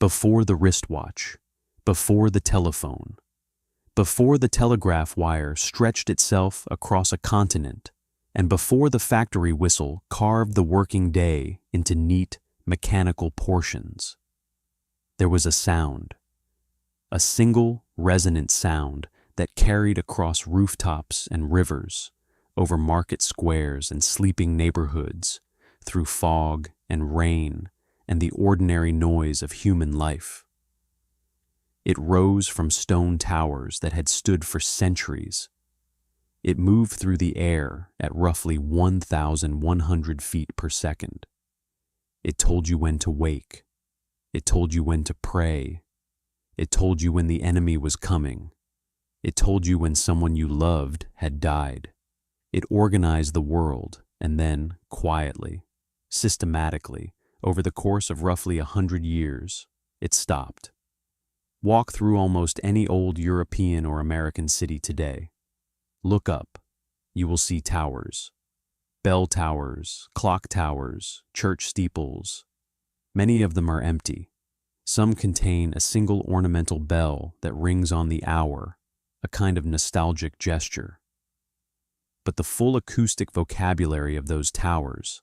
Before the wristwatch, before the telephone, before the telegraph wire stretched itself across a continent, and before the factory whistle carved the working day into neat, mechanical portions, there was a sound, a single resonant sound that carried across rooftops and rivers, over market squares and sleeping neighborhoods, through fog and rain and the ordinary noise of human life. It rose from stone towers that had stood for centuries. It moved through the air at roughly 1,100 feet per second. It told you when to wake. It told you when to pray. It told you when the enemy was coming. It told you when someone you loved had died. It organized the world, and then, quietly, systematically, over the course of roughly 100 years, it stopped. Walk through almost any old European or American city today. Look up. You will see towers. Bell towers, clock towers, church steeples. Many of them are empty. Some contain a single ornamental bell that rings on the hour, a kind of nostalgic gesture. But the full acoustic vocabulary of those towers,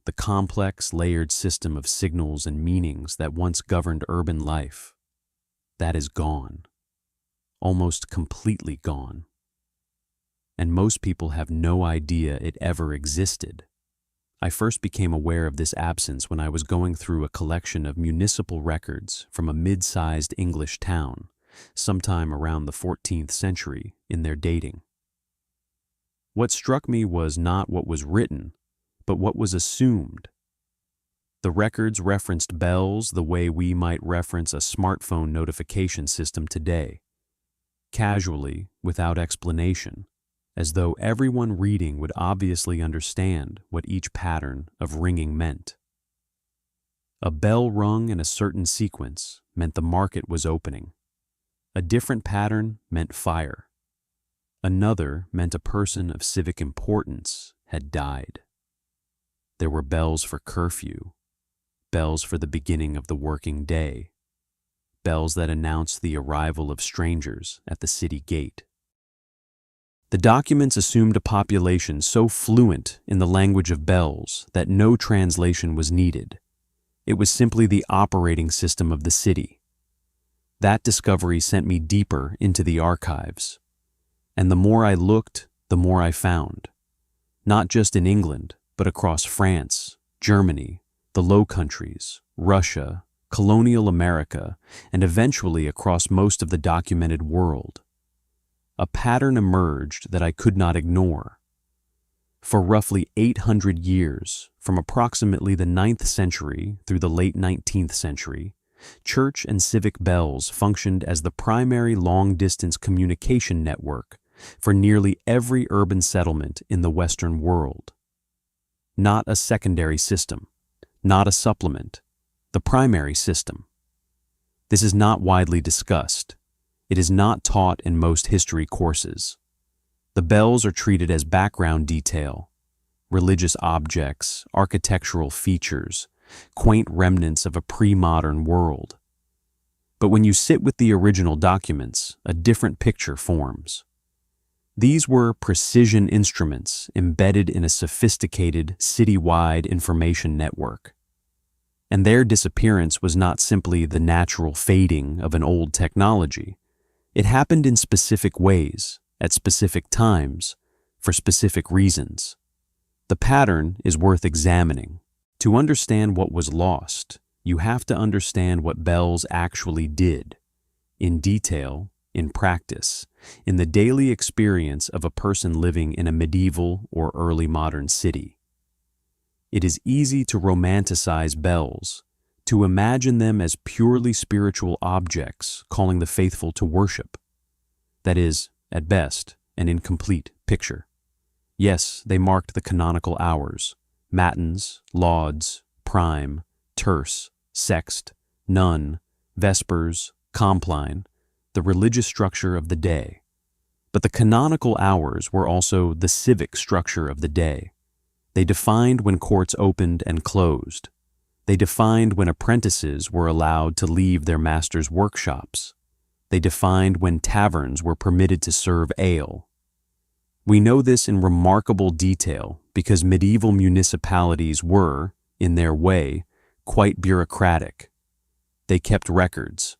the complex, layered system of signals and meanings that once governed urban life, that is gone. Almost completely gone. And most people have no idea it ever existed. I first became aware of this absence when I was going through a collection of municipal records from a mid-sized English town, sometime around the 14th century in their dating. What struck me was not what was written, but what was assumed. The records referenced bells the way we might reference a smartphone notification system today, casually, without explanation, as though everyone reading would obviously understand what each pattern of ringing meant. A bell rung in a certain sequence meant the market was opening. A different pattern meant fire. Another meant a person of civic importance had died. There were bells for curfew, bells for the beginning of the working day, bells that announced the arrival of strangers at the city gate. The documents assumed a population so fluent in the language of bells that no translation was needed. It was simply the operating system of the city. That discovery sent me deeper into the archives. And the more I looked, the more I found. Not just in England, but across France, Germany, the Low Countries, Russia, colonial America, and eventually across most of the documented world. A pattern emerged that I could not ignore. For roughly 800 years, from approximately the 9th century through the late 19th century, church and civic bells functioned as the primary long-distance communication network for nearly every urban settlement in the Western world. Not a secondary system, not a supplement, the primary system. This is not widely discussed. It is not taught in most history courses. The bells are treated as background detail, religious objects, architectural features, quaint remnants of a pre-modern world. But when you sit with the original documents, a different picture forms. These were precision instruments embedded in a sophisticated, city-wide information network. And their disappearance was not simply the natural fading of an old technology. It happened in specific ways, at specific times, for specific reasons. The pattern is worth examining. To understand what was lost, you have to understand what bells actually did, in detail, in practice, in the daily experience of a person living in a medieval or early modern city. It is easy to romanticize bells, to imagine them as purely spiritual objects calling the faithful to worship. That is, at best, an incomplete picture. Yes, they marked the canonical hours, matins, lauds, prime, terce, sext, none, vespers, compline, the religious structure of the day. But the canonical hours were also the civic structure of the day. They defined when courts opened and closed. They defined when apprentices were allowed to leave their masters' workshops. They defined when taverns were permitted to serve ale. We know this in remarkable detail because medieval municipalities were, in their way, quite bureaucratic. They kept records.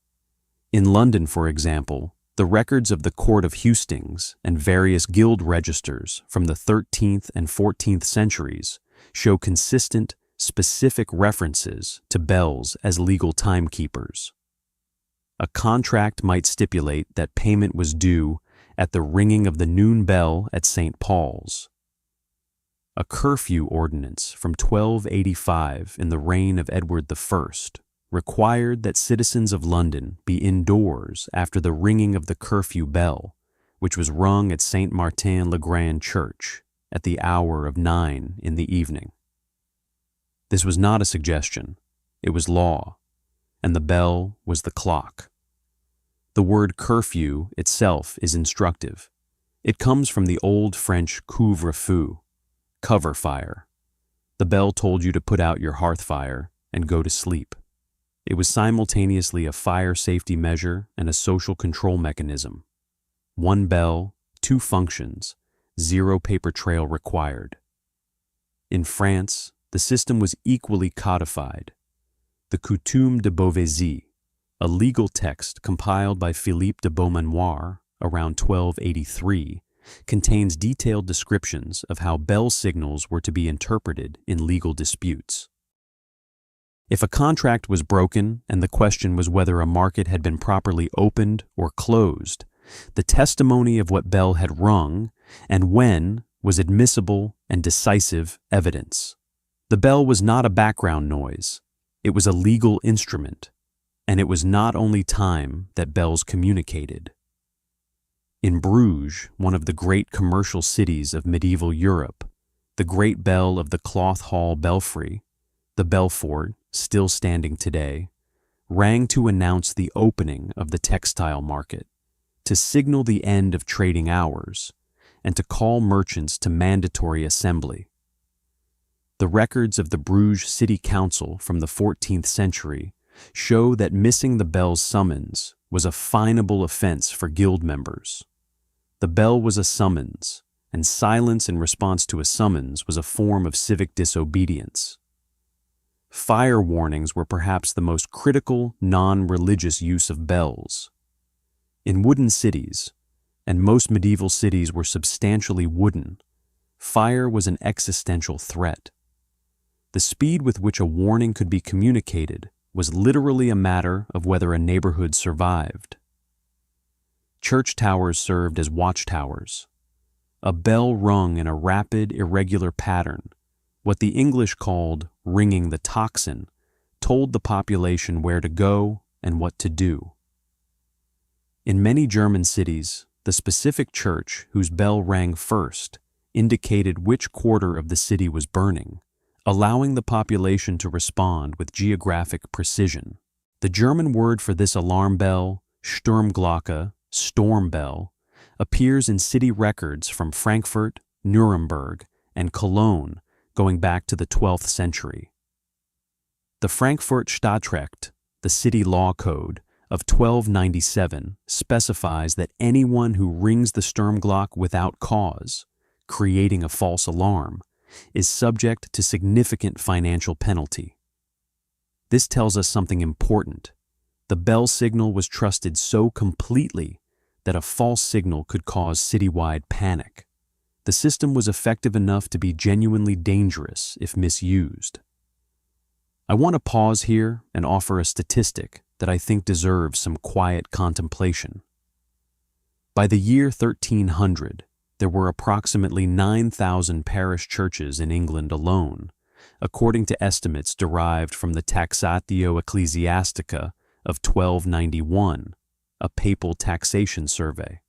In London, for example, the records of the Court of Hustings and various guild registers from the 13th and 14th centuries show consistent, specific references to bells as legal timekeepers. A contract might stipulate that payment was due at the ringing of the noon bell at St. Paul's. A curfew ordinance from 1285 in the reign of Edward I required that citizens of London be indoors after the ringing of the curfew bell, which was rung at St. Martin-le-Grand Church at the hour of 9 in the evening. This was not a suggestion, it was law, and the bell was the clock. The word curfew itself is instructive. It comes from the Old French couvre-feu, cover fire. The bell told you to put out your hearth fire and go to sleep. It was simultaneously a fire safety measure and a social control mechanism. One bell, two functions, zero paper trail required. In France, the system was equally codified. The Coutume de Beauvaisis, a legal text compiled by Philippe de Beaumanoir around 1283, contains detailed descriptions of how bell signals were to be interpreted in legal disputes. If a contract was broken and the question was whether a market had been properly opened or closed, the testimony of what bell had rung and when was admissible and decisive evidence. The bell was not a background noise. It was a legal instrument, and it was not only time that bells communicated. In Bruges, one of the great commercial cities of medieval Europe, the great bell of the Cloth Hall belfry, the Belfort, still standing today, rang to announce the opening of the textile market, to signal the end of trading hours, and to call merchants to mandatory assembly. The records of the Bruges City Council from the 14th century show that missing the bell's summons was a finable offense for guild members. The bell was a summons, and silence in response to a summons was a form of civic disobedience. Fire warnings were perhaps the most critical, non-religious use of bells. In wooden cities, and most medieval cities were substantially wooden, fire was an existential threat. The speed with which a warning could be communicated was literally a matter of whether a neighborhood survived. Church towers served as watchtowers. A bell rung in a rapid, irregular pattern, what the English called ringing the tocsin, told the population where to go and what to do. In many German cities, the specific church whose bell rang first indicated which quarter of the city was burning, allowing the population to respond with geographic precision. The German word for this alarm bell, Sturmglocke, storm bell, appears in city records from Frankfurt, Nuremberg, and Cologne going back to the 12th century. The Frankfurt Stadtrecht, the city law code of 1297, specifies that anyone who rings the Sturmglocke without cause, creating a false alarm, is subject to significant financial penalty. This tells us something important. The bell signal was trusted so completely that a false signal could cause citywide panic. The system was effective enough to be genuinely dangerous if misused. I want to pause here and offer a statistic that I think deserves some quiet contemplation. By the year 1300, there were approximately 9,000 parish churches in England alone, according to estimates derived from the Taxatio Ecclesiastica of 1291, a papal taxation survey.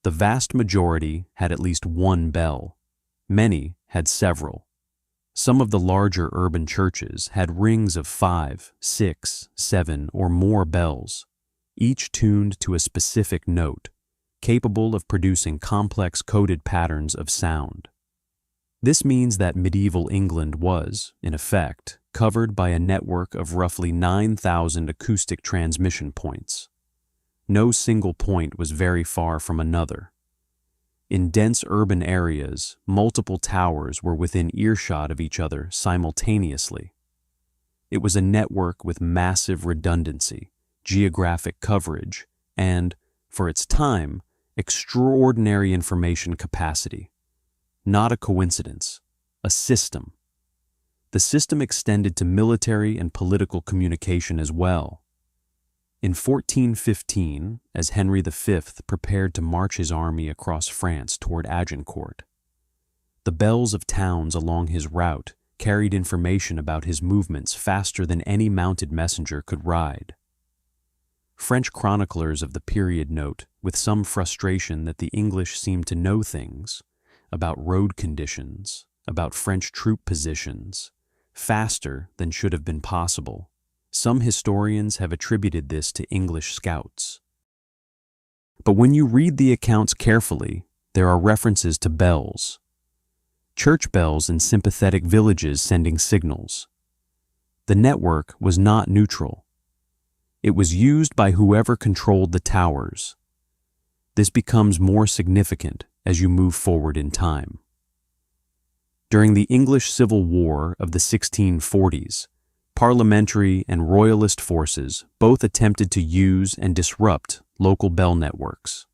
The vast majority had at least one bell. Many had several. Some of the larger urban churches had rings of 5, 6, 7, or more bells, each tuned to a specific note, capable of producing complex coded patterns of sound. This means that medieval England was, in effect, covered by a network of roughly 9,000 acoustic transmission points. No single point was very far from another. In dense urban areas, multiple towers were within earshot of each other simultaneously. It was a network with massive redundancy, geographic coverage, and, for its time, extraordinary information capacity. Not a coincidence, a system. The system extended to military and political communication as well. In 1415, as Henry V prepared to march his army across France toward Agincourt, the bells of towns along his route carried information about his movements faster than any mounted messenger could ride. French chroniclers of the period note, with some frustration, that the English seemed to know things about road conditions, about French troop positions, faster than should have been possible. Some historians have attributed this to English scouts. But when you read the accounts carefully, there are references to bells. Church bells in sympathetic villages sending signals. The network was not neutral. It was used by whoever controlled the towers. This becomes more significant as you move forward in time. During the English Civil War of the 1640s, parliamentary and royalist forces both attempted to use and disrupt local bell networks.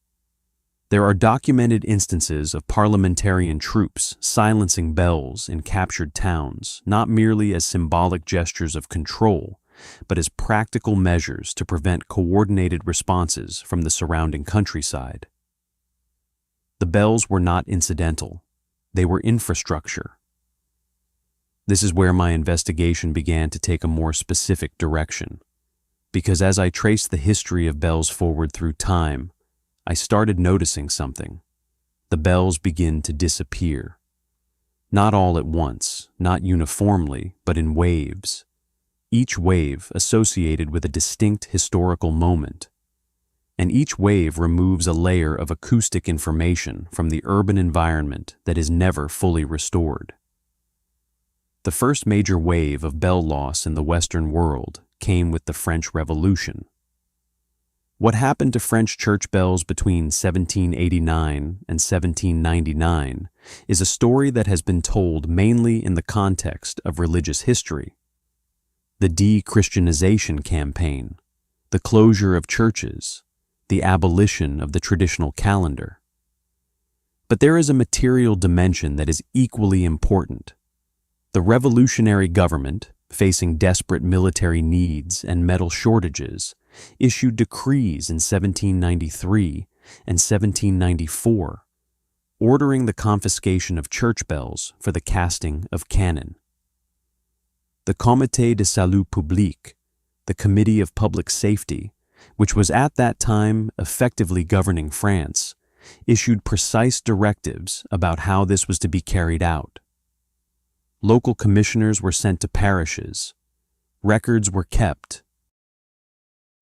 There are documented instances of parliamentarian troops silencing bells in captured towns, not merely as symbolic gestures of control, but as practical measures to prevent coordinated responses from the surrounding countryside. The bells were not incidental. They were infrastructure. This is where my investigation began to take a more specific direction, because as I traced the history of bells forward through time, I started noticing something. The bells begin to disappear. Not all at once, not uniformly, but in waves. Each wave associated with a distinct historical moment. And each wave removes a layer of acoustic information from the urban environment that is never fully restored. The first major wave of bell loss in the Western world came with the French Revolution. What happened to French church bells between 1789 and 1799 is a story that has been told mainly in the context of religious history. The de-Christianization campaign, the closure of churches, the abolition of the traditional calendar. But there is a material dimension that is equally important. The revolutionary government, facing desperate military needs and metal shortages, issued decrees in 1793 and 1794, ordering the confiscation of church bells for the casting of cannon. The Comité de Salut Public, the Committee of Public Safety, which was at that time effectively governing France, issued precise directives about how this was to be carried out. Local commissioners were sent to parishes. Records were kept.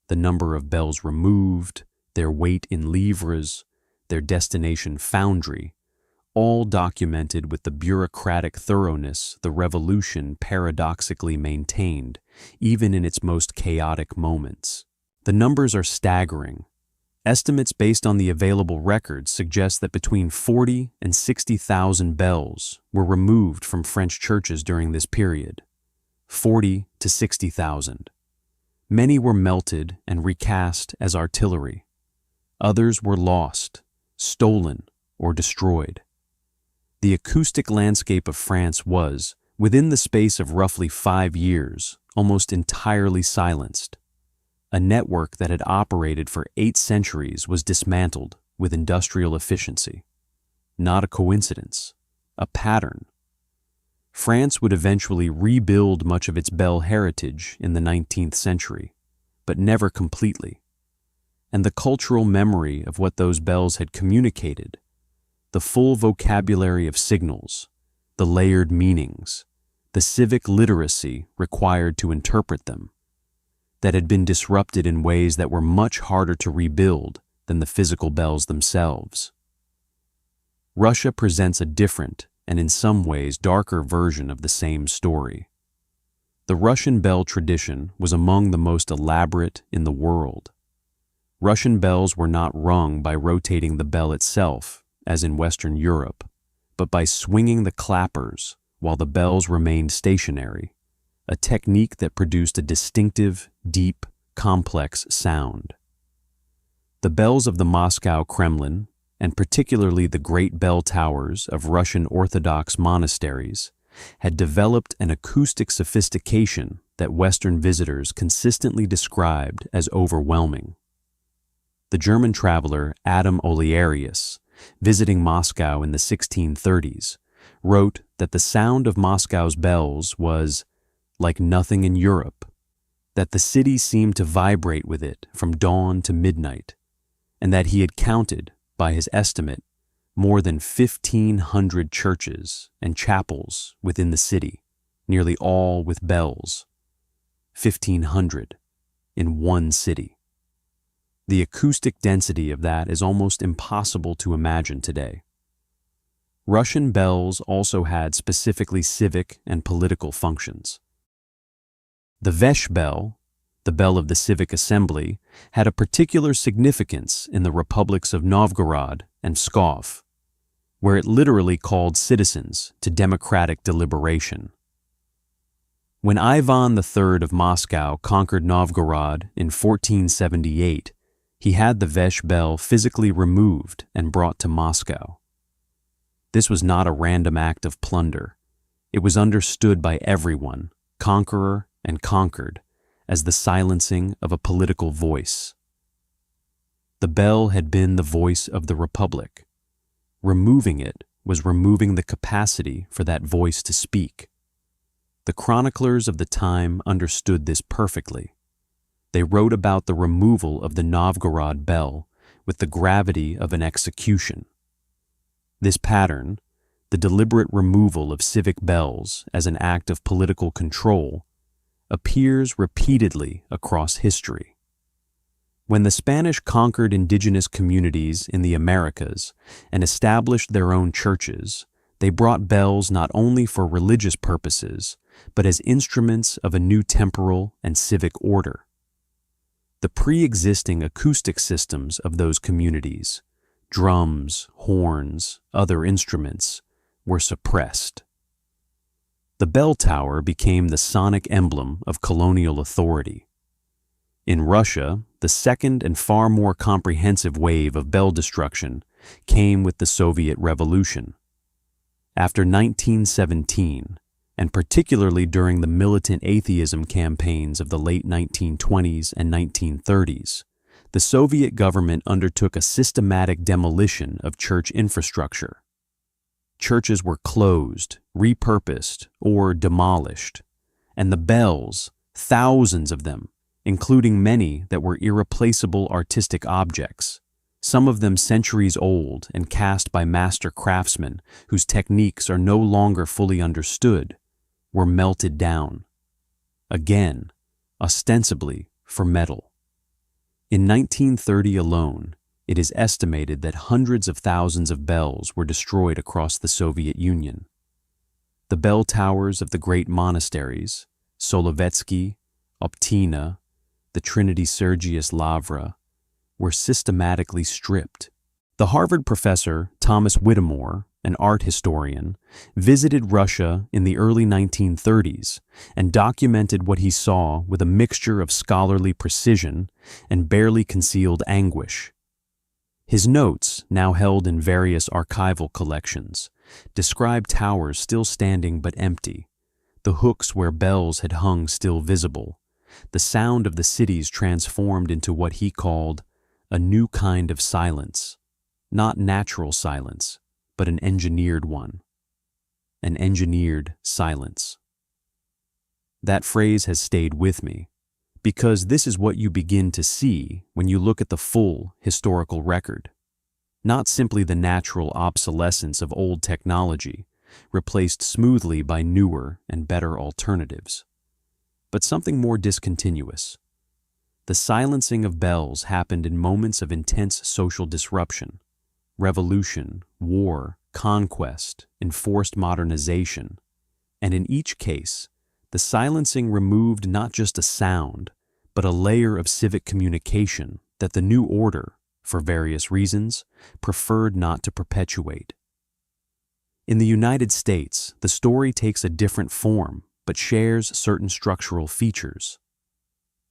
The number of bells removed, their weight in livres, their destination foundry, all documented with the bureaucratic thoroughness the revolution paradoxically maintained, even in its most chaotic moments. The numbers are staggering. Estimates based on the available records suggest that between 40 and 60,000 bells were removed from French churches during this period. 40 to 60,000. Many were melted and recast as artillery. Others were lost, stolen, or destroyed. The acoustic landscape of France was, within the space of roughly 5 years, almost entirely silenced. A network that had operated for 8 centuries was dismantled with industrial efficiency. Not a coincidence, a pattern. France would eventually rebuild much of its bell heritage in the 19th century, but never completely. And the cultural memory of what those bells had communicated, the full vocabulary of signals, the layered meanings, the civic literacy required to interpret them, that had been disrupted in ways that were much harder to rebuild than the physical bells themselves. Russia presents a different and in some ways darker version of the same story. The Russian bell tradition was among the most elaborate in the world. Russian bells were not rung by rotating the bell itself, as in Western Europe, but by swinging the clappers while the bells remained stationary, a technique that produced a distinctive, deep, complex sound. The bells of the Moscow Kremlin, and particularly the great bell towers of Russian Orthodox monasteries, had developed an acoustic sophistication that Western visitors consistently described as overwhelming. The German traveler Adam Olearius, visiting Moscow in the 1630s, wrote that the sound of Moscow's bells was like nothing in Europe, that the city seemed to vibrate with it from dawn to midnight, and that he had counted, by his estimate, more than 1,500 churches and chapels within the city, nearly all with bells. 1,500 in one city. The acoustic density of that is almost impossible to imagine today. Russian bells also had specifically civic and political functions. The Veche bell, the bell of the civic assembly, had a particular significance in the republics of Novgorod and Pskov, where it literally called citizens to democratic deliberation. When Ivan III of Moscow conquered Novgorod in 1478, he had the Veche bell physically removed and brought to Moscow. This was not a random act of plunder. It was understood by everyone, conqueror and conquered, as the silencing of a political voice. The bell had been the voice of the Republic. Removing it was removing the capacity for that voice to speak. The chroniclers of the time understood this perfectly. They wrote about the removal of the Novgorod bell with the gravity of an execution. This pattern, the deliberate removal of civic bells as an act of political control, appears repeatedly across history. When the Spanish conquered indigenous communities in the Americas and established their own churches, they brought bells not only for religious purposes, but as instruments of a new temporal and civic order. The pre-existing acoustic systems of those communities, drums, horns, other instruments, were suppressed. The bell tower became the sonic emblem of colonial authority. In Russia, the second and far more comprehensive wave of bell destruction came with the Soviet Revolution. After 1917, and particularly during the militant atheism campaigns of the late 1920s and 1930s, the Soviet government undertook a systematic demolition of church infrastructure. Churches were closed, repurposed, or demolished, and the bells, thousands of them, including many that were irreplaceable artistic objects, some of them centuries old and cast by master craftsmen whose techniques are no longer fully understood, were melted down. Again, ostensibly for metal. In 1930 alone, it is estimated that hundreds of thousands of bells were destroyed across the Soviet Union. The bell towers of the great monasteries, Solovetsky, Optina, the Trinity Sergius Lavra, were systematically stripped. The Harvard professor Thomas Whittemore, an art historian, visited Russia in the early 1930s and documented what he saw with a mixture of scholarly precision and barely concealed anguish. His notes, now held in various archival collections, describe towers still standing but empty, the hooks where bells had hung still visible, the sound of the cities transformed into what he called a new kind of silence, not natural silence, but an engineered one. An engineered silence. That phrase has stayed with me, because this is what you begin to see when you look at the full historical record. Not simply the natural obsolescence of old technology, replaced smoothly by newer and better alternatives, but something more discontinuous. The silencing of bells happened in moments of intense social disruption, revolution, war, conquest, enforced modernization, and in each case, the silencing removed not just a sound, but a layer of civic communication that the new order, for various reasons, preferred not to perpetuate. In the United States, the story takes a different form, but shares certain structural features.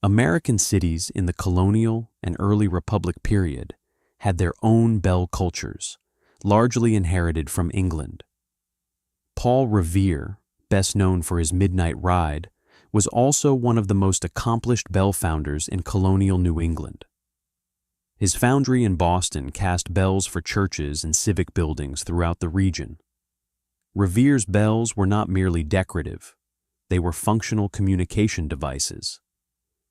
American cities in the colonial and early Republic period had their own bell cultures, largely inherited from England. Paul Revere, best known for his Midnight Ride, was also one of the most accomplished bell founders in colonial New England. His foundry in Boston cast bells for churches and civic buildings throughout the region. Revere's bells were not merely decorative, they were functional communication devices.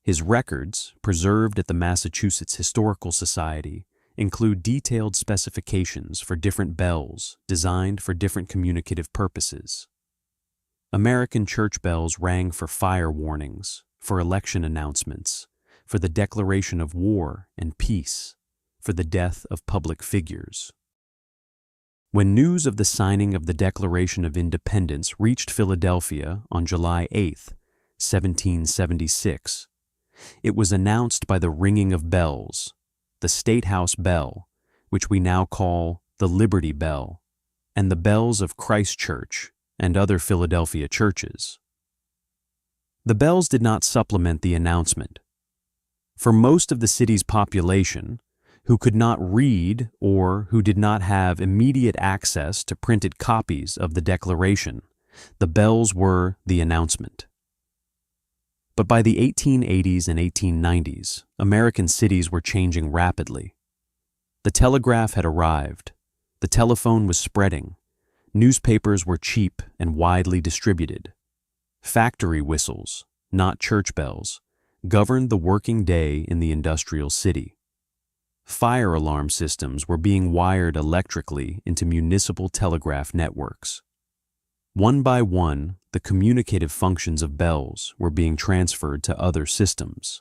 His records, preserved at the Massachusetts Historical Society, include detailed specifications for different bells designed for different communicative purposes. American church bells rang for fire warnings, for election announcements, for the declaration of war and peace, for the death of public figures. When news of the signing of the Declaration of Independence reached Philadelphia on July 8, 1776, it was announced by the ringing of bells, the State House bell, which we now call the Liberty Bell, and the bells of Christ Church and other Philadelphia churches. The bells did not supplement the announcement. For most of the city's population, who could not read or who did not have immediate access to printed copies of the Declaration, the bells were the announcement. But by the 1880s and 1890s, American cities were changing rapidly. The telegraph had arrived, the telephone was spreading, newspapers were cheap and widely distributed. Factory whistles, not church bells, governed the working day in the industrial city. Fire alarm systems were being wired electrically into municipal telegraph networks. One by one, the communicative functions of bells were being transferred to other systems.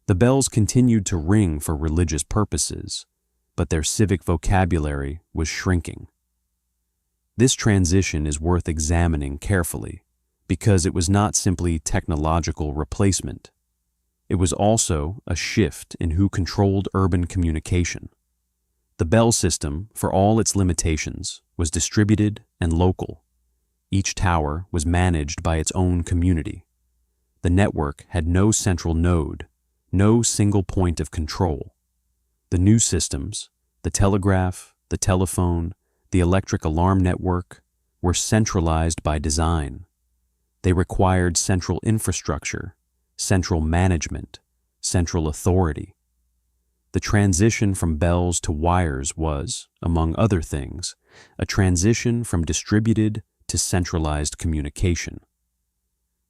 The bells continued to ring for religious purposes, but their civic vocabulary was shrinking. This transition is worth examining carefully, because it was not simply technological replacement. It was also a shift in who controlled urban communication. The bell system, for all its limitations, was distributed and local. Each tower was managed by its own community. The network had no central node, no single point of control. The new systems, the telegraph, the telephone, the electric alarm network, were centralized by design. They required central infrastructure, central management, central authority. The transition from bells to wires was, among other things, a transition from distributed to centralized communication.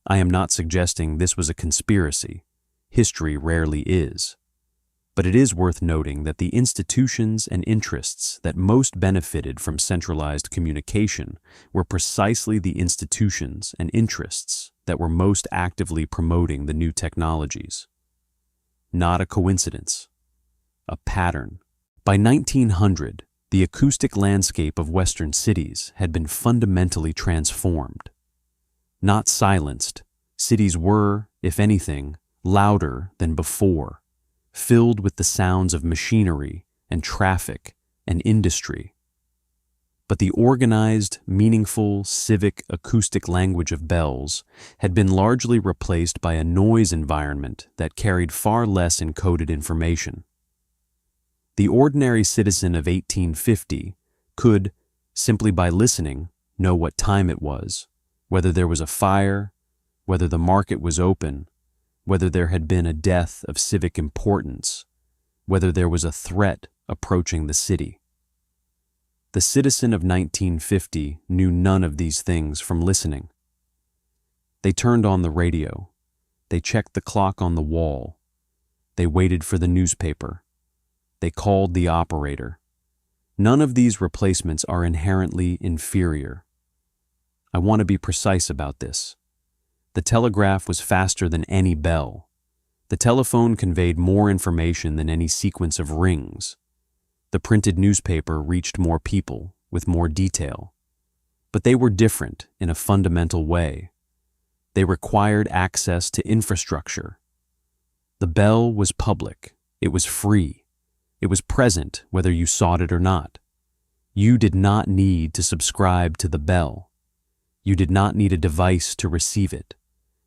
I am not suggesting this was a conspiracy. History rarely is. But it is worth noting that the institutions and interests that most benefited from centralized communication were precisely the institutions and interests that were most actively promoting the new technologies. Not a coincidence, a pattern. By 1900, the acoustic landscape of Western cities had been fundamentally transformed. Not silenced, cities were, if anything, louder than before, filled with the sounds of machinery and traffic and industry. But the organized, meaningful, civic, acoustic language of bells had been largely replaced by a noise environment that carried far less encoded information. The ordinary citizen of 1850 could, simply by listening, know what time it was, whether there was a fire, whether the market was open, whether there had been a death of civic importance, whether there was a threat approaching the city. The citizen of 1950 knew none of these things from listening. They turned on the radio. They checked the clock on the wall. They waited for the newspaper. They called the operator. None of these replacements are inherently inferior. I want to be precise about this. The telegraph was faster than any bell. The telephone conveyed more information than any sequence of rings. The printed newspaper reached more people with more detail. But they were different in a fundamental way. They required access to infrastructure. The bell was public. It was free. It was present whether you sought it or not. You did not need to subscribe to the bell. You did not need a device to receive it.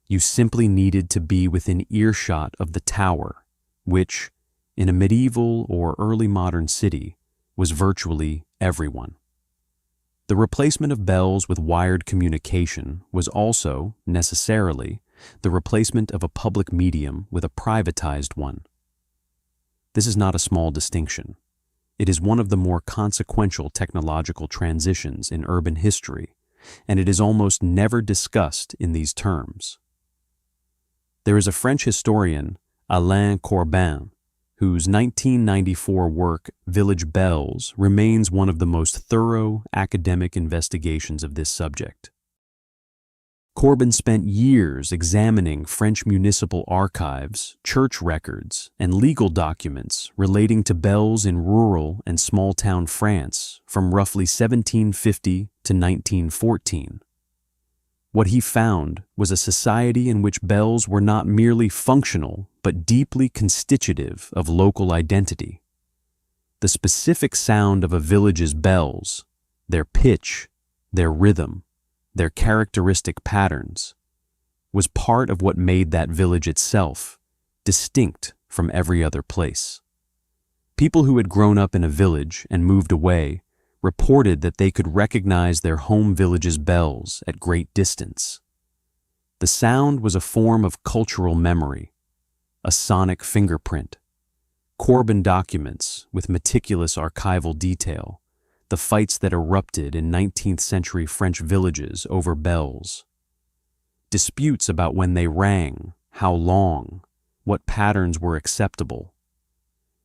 You simply needed to be within earshot of the tower, which, in a medieval or early modern city, was virtually everyone. The replacement of bells with wired communication was also, necessarily, the replacement of a public medium with a privatized one. This is not a small distinction. It is one of the more consequential technological transitions in urban history, and it is almost never discussed in these terms. There is a French historian, Alain Corbin, whose 1994 work, Village Bells, remains one of the most thorough academic investigations of this subject. Corbin spent years examining French municipal archives, church records, and legal documents relating to bells in rural and small-town France from roughly 1750 to 1914. What he found was a society in which bells were not merely functional but deeply constitutive of local identity. The specific sound of a village's bells, their pitch, their rhythm, their characteristic patterns, was part of what made that village itself distinct from every other place. People who had grown up in a village and moved away reported that they could recognize their home village's bells at great distance. The sound was a form of cultural memory, a sonic fingerprint. Corbin documents, with meticulous archival detail, the fights that erupted in 19th century French villages over bells. Disputes about when they rang, how long, what patterns were acceptable.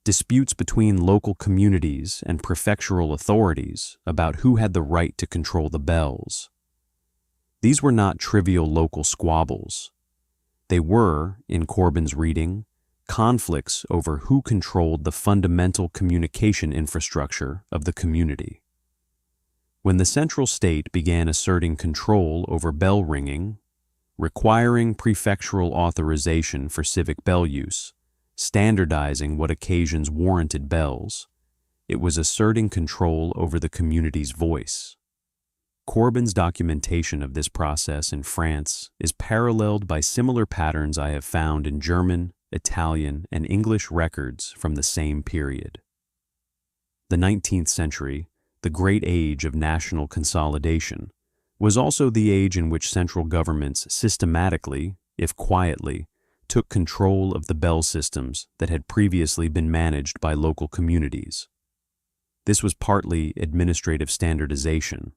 Disputes between local communities and prefectural authorities about who had the right to control the bells. These were not trivial local squabbles. They were, in Corbin's reading, conflicts over who controlled the fundamental communication infrastructure of the community. When the central state began asserting control over bell ringing, requiring prefectural authorization for civic bell use, standardizing what occasions warranted bells, it was asserting control over the community's voice. Corbin's documentation of this process in France is paralleled by similar patterns I have found in German, Italian, and English records from the same period. The 19th century, the great age of national consolidation, was also the age in which central governments systematically, if quietly, took control of the bell systems that had previously been managed by local communities. This was partly administrative standardization,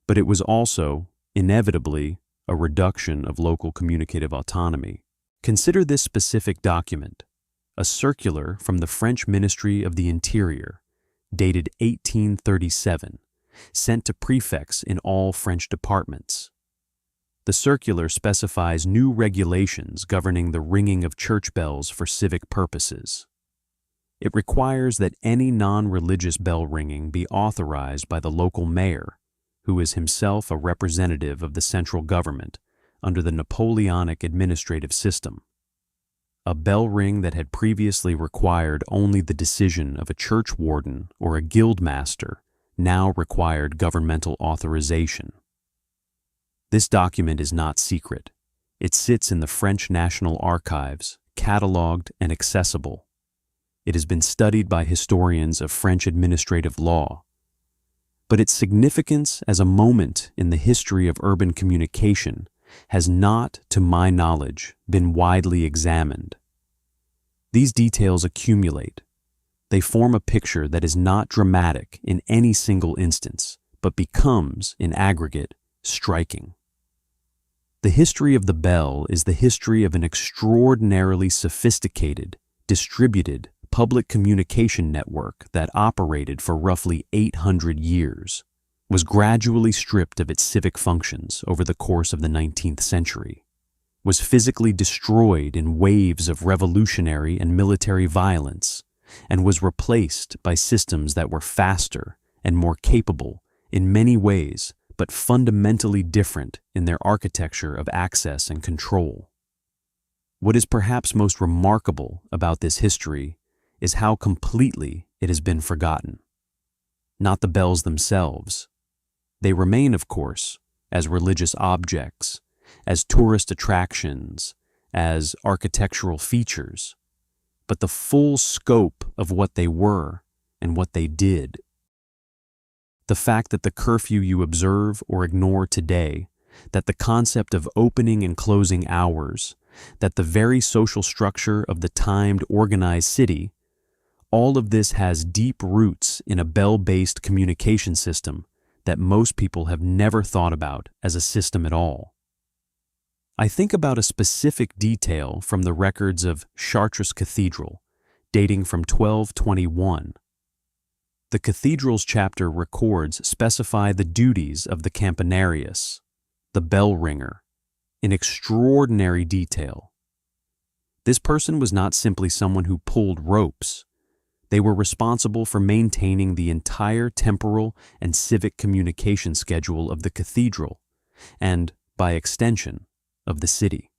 but it was also, inevitably, a reduction of local communicative autonomy. Consider this specific document, a circular from the French Ministry of the Interior, dated 1837, sent to prefects in all French departments. The circular specifies new regulations governing the ringing of church bells for civic purposes. It requires that any non-religious bell ringing be authorized by the local mayor, who is himself a representative of the central government under the Napoleonic administrative system. A bell ring that had previously required only the decision of a church warden or a guild master now required governmental authorization. This document is not secret. It sits in the French National Archives, catalogued and accessible. It has been studied by historians of French administrative law. But its significance as a moment in the history of urban communication has not, to my knowledge, been widely examined. These details accumulate. They form a picture that is not dramatic in any single instance, but becomes, in aggregate, striking. The history of the bell is the history of an extraordinarily sophisticated, distributed public communication network that operated for roughly 800 years, was gradually stripped of its civic functions over the course of the 19th century, was physically destroyed in waves of revolutionary and military violence, and was replaced by systems that were faster and more capable in many ways, but fundamentally different in their architecture of access and control. What is perhaps most remarkable about this history is how completely it has been forgotten. Not the bells themselves. They remain, of course, as religious objects, as tourist attractions, as architectural features, but the full scope of what they were and what they did. The fact that the curfew you observe or ignore today, that the concept of opening and closing hours, that the very social structure of the timed, organized city, all of this has deep roots in a bell-based communication system that most people have never thought about as a system at all. I think about a specific detail from the records of Chartres Cathedral, dating from 1221. The cathedral's chapter records specify the duties of the campanarius, the bell ringer, in extraordinary detail. This person was not simply someone who pulled ropes. They were responsible for maintaining the entire temporal and civic communication schedule of the cathedral, and, by extension, of the city.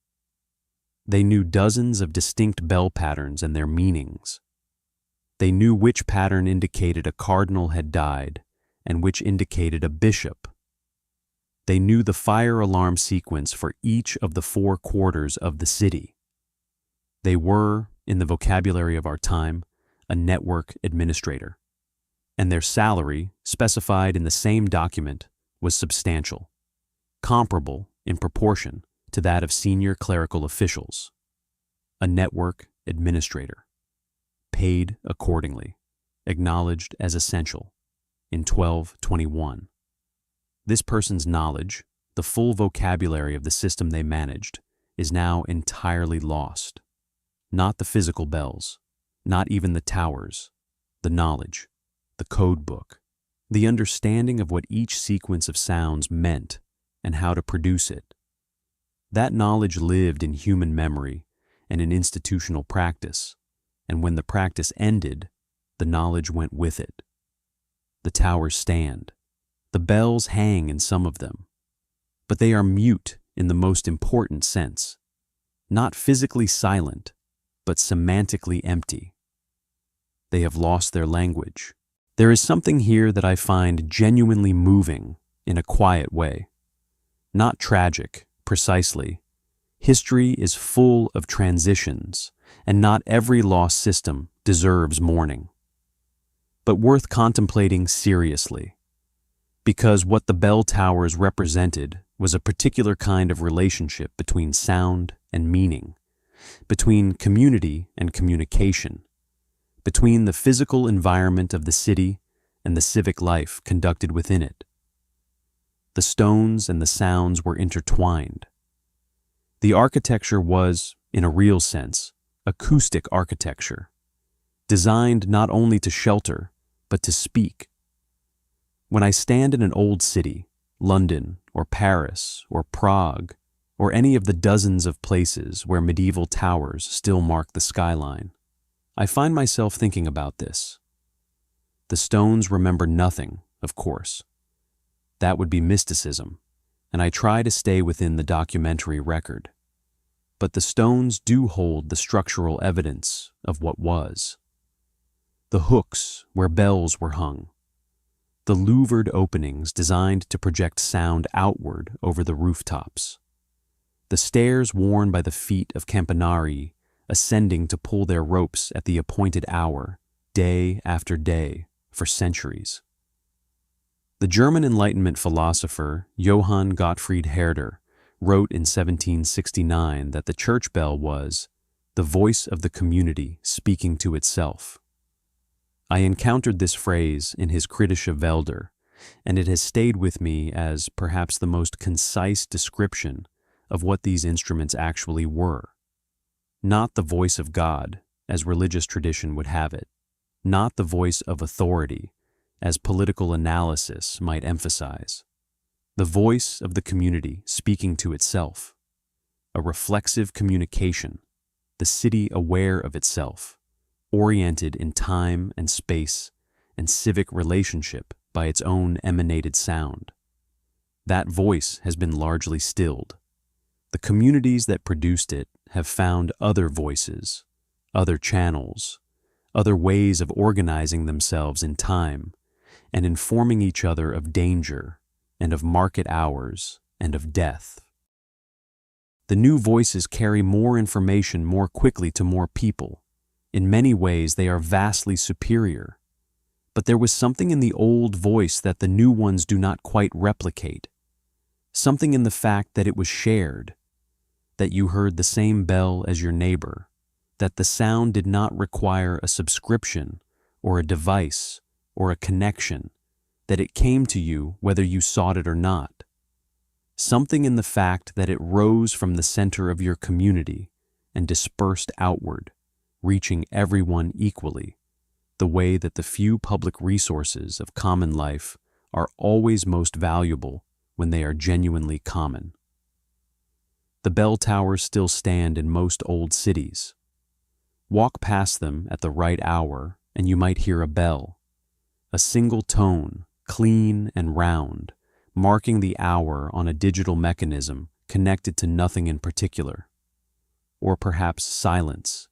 They knew dozens of distinct bell patterns and their meanings. They knew which pattern indicated a cardinal had died and which indicated a bishop. They knew the fire alarm sequence for each of the 4 quarters of the city. They were, in the vocabulary of our time, a network administrator, and their salary, specified in the same document, was substantial, comparable in proportion to that of senior clerical officials. A network administrator, paid accordingly, acknowledged as essential, in 1221. This person's knowledge, the full vocabulary of the system they managed, is now entirely lost. Not the physical bells, not even the towers, the knowledge, the code book, the understanding of what each sequence of sounds meant and how to produce it. That knowledge lived in human memory and in institutional practice, and when the practice ended, the knowledge went with it. The towers stand. The bells hang in some of them, but they are mute in the most important sense, not physically silent, but semantically empty. They have lost their language. There is something here that I find genuinely moving in a quiet way. Not tragic, precisely. History is full of transitions, and not every lost system deserves mourning. But worth contemplating seriously, because what the bell towers represented was a particular kind of relationship between sound and meaning, between community and communication, between the physical environment of the city and the civic life conducted within it. The stones and the sounds were intertwined. The architecture was, in a real sense, acoustic architecture, designed not only to shelter, but to speak. When I stand in an old city, London or Paris or Prague, or any of the dozens of places where medieval towers still mark the skyline, I find myself thinking about this. The stones remember nothing, of course. That would be mysticism, and I try to stay within the documentary record. But the stones do hold the structural evidence of what was. The hooks where bells were hung, the louvered openings designed to project sound outward over the rooftops, the stairs worn by the feet of campanarii ascending to pull their ropes at the appointed hour, day after day, for centuries. The German Enlightenment philosopher Johann Gottfried Herder wrote in 1769 that the church bell was the voice of the community speaking to itself. I encountered this phrase in his Kritische Wälder, and it has stayed with me as perhaps the most concise description of what these instruments actually were. Not the voice of God, as religious tradition would have it, not the voice of authority, as political analysis might emphasize. The voice of the community speaking to itself, a reflexive communication, the city aware of itself, oriented in time and space and civic relationship by its own emanated sound. That voice has been largely stilled. The communities that produced it have found other voices, other channels, other ways of organizing themselves in time and informing each other of danger and of market hours and of death. The new voices carry more information more quickly to more people. In many ways, they are vastly superior. But there was something in the old voice that the new ones do not quite replicate. Something in the fact that it was shared, that you heard the same bell as your neighbor, that the sound did not require a subscription or a device or a connection, that it came to you whether you sought it or not. Something in the fact that it rose from the center of your community and dispersed outward, reaching everyone equally, the way that the few public resources of common life are always most valuable when they are genuinely common. The bell towers still stand in most old cities. Walk past them at the right hour and you might hear a bell, a single tone, clean and round, marking the hour on a digital mechanism connected to nothing in particular. Or perhaps silence,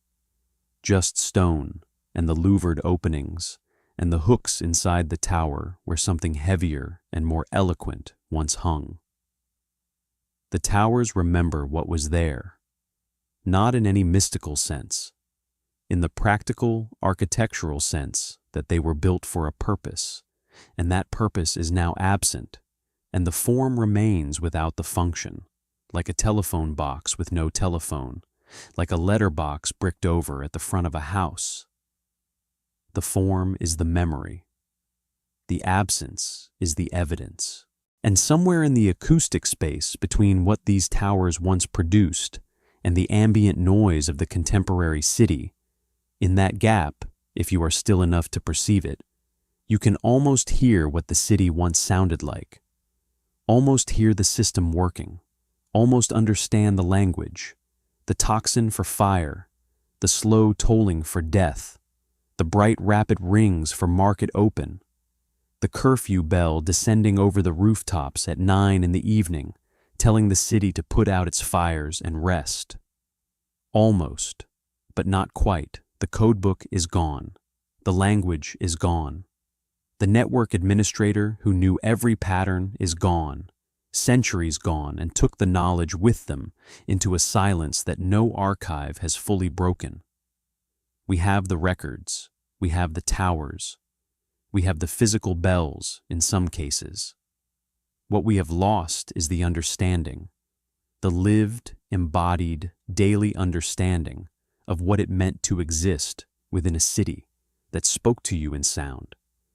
just stone and the louvered openings and the hooks inside the tower where something heavier and more eloquent once hung. The towers remember what was there, not in any mystical sense, in the practical, architectural sense that they were built for a purpose, and that purpose is now absent, and the form remains without the function, like a telephone box with no telephone, like a letter box bricked over at the front of a house. The form is the memory. The absence is the evidence. And somewhere in the acoustic space between what these towers once produced and the ambient noise of the contemporary city, in that gap, if you are still enough to perceive it, you can almost hear what the city once sounded like, almost hear the system working, almost understand the language, the tocsin for fire, the slow tolling for death, the bright rapid rings for market open, the curfew bell descending over the rooftops at 9 in the evening, telling the city to put out its fires and rest. Almost, but not quite, the codebook is gone. The language is gone. The network administrator who knew every pattern is gone, centuries gone, and took the knowledge with them into a silence that no archive has fully broken. We have the records, we have the towers, we have the physical bells in some cases. What we have lost is the understanding, the lived, embodied, daily understanding of what it meant to exist within a city that spoke to you in sound,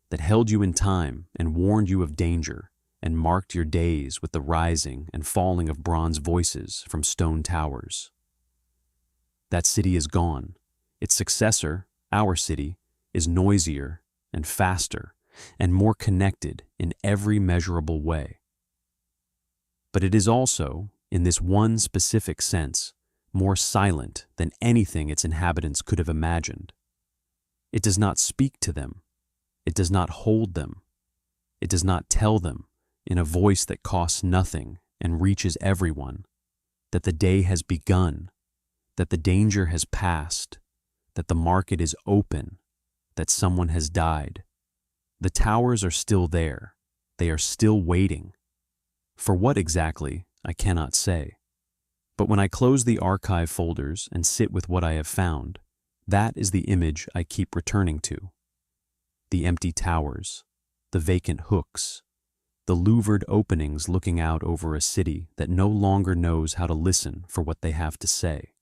that held you in time and warned you of danger and marked your days with the rising and falling of bronze voices from stone towers. That city is gone. Its successor, our city, is noisier and faster and more connected in every measurable way. But it is also, in this one specific sense, more silent than anything its inhabitants could have imagined. It does not speak to them. It does not hold them. It does not tell them, in a voice that costs nothing and reaches everyone, that the day has begun, that the danger has passed, that the market is open, that someone has died. The towers are still there. They are still waiting. For what exactly, I cannot say. But when I close the archive folders and sit with what I have found, that is the image I keep returning to. The empty towers, the vacant hooks, the louvered openings looking out over a city that no longer knows how to listen for what they have to say.